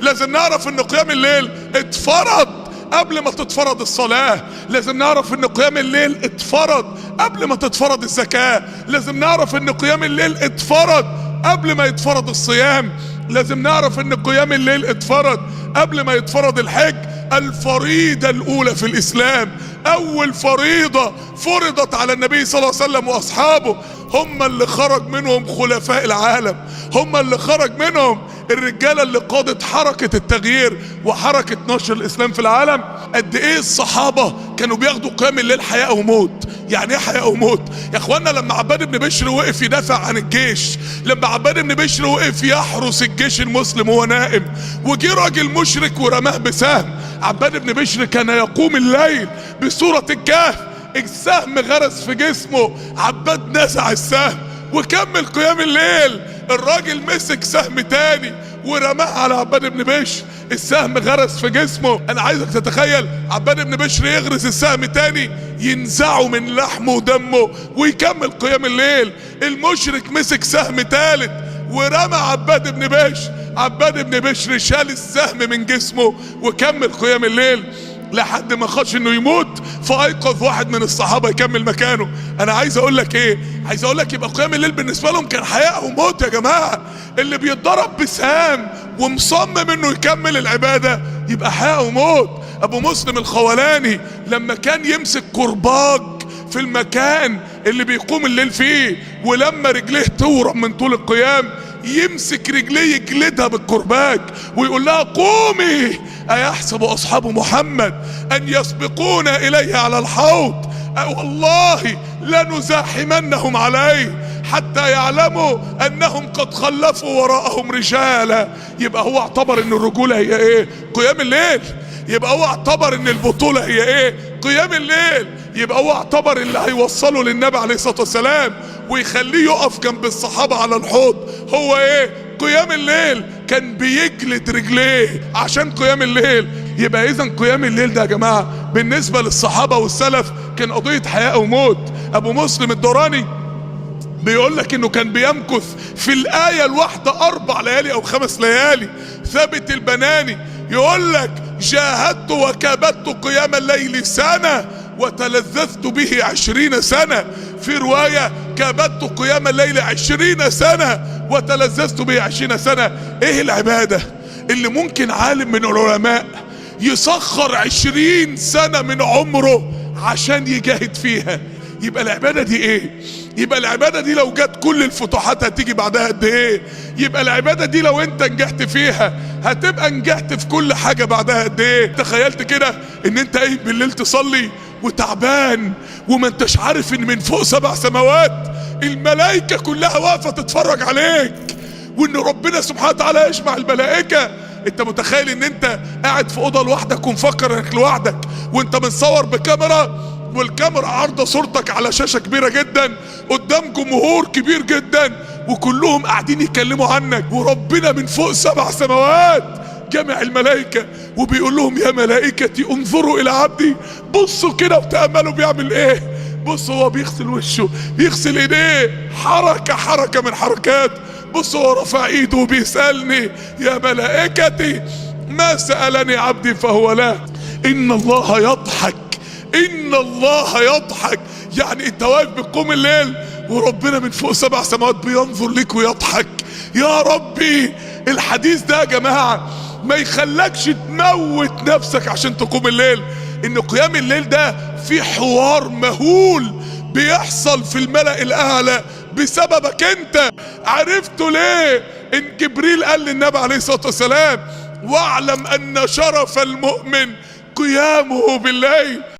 لازم نعرف ان قيام الليل اتفرض قبل ما تتفرض الصلاة. لازم نعرف ان قيام الليل اتفرض قبل ما تتفرض الزكاة. لازم نعرف ان قيام الليل اتفرض قبل ما يتفرض الصيام. لازم نعرف ان قيام الليل اتفرض قبل ما يتفرض الحج. الفريضة الاولى في الاسلام، اول فريضة فرضت على النبي صلى الله عليه وسلم واصحابه، هم اللي خرج منهم خلفاء العالم، هم اللي خرج منهم الرجالة اللي قادت حركة التغيير وحركة نشر الاسلام في العالم. قد ايه الصحابة كانوا بياخدوا قيام الليل حياة وموت. يعني ايه حياة وموت يا اخوانا؟ لما عباد بن بشر وقف يدافع عن الجيش، لما عباد بن بشر وقف يحرس الجيش المسلم وهو نائم، وجي راجل مشرك ورماه بسهم، عباد بن بشر كان يقوم الليل بسورة الكهف، السهم غرس في جسمه، عباد نزع السهم وكمل قيام الليل. الراجل مسك سهم تاني ورماه على عباد بن بشر، السهم غرس في جسمه. انا عايزك تتخيل عباد بن بشر يغرس السهم تاني ينزعه من لحمه ودمه ويكمل قيام الليل. المشرك مسك سهم تالت ورمى عباد بن بشر، عباد بن بشر شال السهم من جسمه وكمل قيام الليل لحد ما خاش انه يموت، فايقظ واحد من الصحابه يكمل مكانه. انا عايز اقول لك ايه؟ عايز اقول لك يبقى قيام الليل بالنسبه لهم كان حياه وموت يا جماعه. اللي بيتضرب بسهام ومصمم انه يكمل العباده يبقى حياه وموت. ابو مسلم الخولاني لما كان يمسك كرباج في المكان اللي بيقوم الليل فيه، ولما رجليه تورم من طول القيام يمسك رجليه يجلدها بالكرباج ويقول لها قومي، أيحسب أصحاب محمد أن يسبقون إليه على الحوض؟ والله لنزاحمنهم عليه حتى يعلموا أنهم قد خلفوا وراءهم رجالا. يبقى هو اعتبر أن الرجولة هي إيه؟ قيام الليل. يبقى هو اعتبر أن البطولة هي إيه؟ قيام الليل. يبقى هو اعتبر اللي هيوصله للنبي عليه الصلاة والسلام ويخليه يقف جنب الصحابة على الحوض هو ايه؟ قيام الليل. كان بيجلد رجليه عشان قيام الليل. يبقى اذا قيام الليل ده يا جماعة بالنسبة للصحابة والسلف كان قضية حياة وموت. ابو مسلم الدوراني بيقول لك انه كان بيمكث في الآية الواحدة 4 ليالي او 5 ليالي. ثابت البناني يقول لك جاهدت وكابدت قيام الليل سنة وتلذذت به 20 سنة. في رواية كابدت قيام الليل 20 سنة وتلذذت به 20 سنة. ايه العبادة اللي ممكن عالم من العلماء يسخر 20 سنة من عمره عشان يجاهد فيها؟ يبقى العبادة دي ايه؟ يبقى العبادة دي لو جت كل الفتوحات هتيجي بعدها قد ايه؟ يبقى العبادة دي لو انت نجحت فيها هتبقى نجحت في كل حاجة بعدها قد ايه؟ تخيلت كده ان انت قايم بالليل تصلي وتعبان وما انتش عارف ان من فوق 7 سماوات الملائكة كلها واقفة تتفرج عليك، وان ربنا سبحانه وتعالى يجمع الملائكة. انت متخيل ان انت قاعد في اوضه لوحدك ومفكر انك لوحدك وانت متصور بكاميرا، والكاميرا عارضه صورتك على شاشه كبيره جدا قدام جمهور كبير جدا وكلهم قاعدين يتكلموا عنك، وربنا من فوق 7 سماوات جمع الملائكه وبيقول لهم يا ملائكتي انظروا الى عبدي. بصوا كده وتاملوا بيعمل ايه. بصوا هو بيغسل وشه، بيغسل ايديه، حركه من حركاته. بصوا هو رفع ايده وبيسالني يا ملائكتي ما سالني عبدي فهو له. ان الله يضحك، ان الله يضحك. يعني انت واقف بتقوم الليل وربنا من فوق 7 سماوات بينظر لك ويضحك. يا ربي الحديث ده يا جماعة ما يخلكش تموت نفسك عشان تقوم الليل. ان قيام الليل ده في حوار مهول بيحصل في الملأ الاعلى بسببك انت. عرفتوا ليه ان جبريل قال للنبي عليه الصلاة والسلام واعلم ان شرف المؤمن قيامه بالليل؟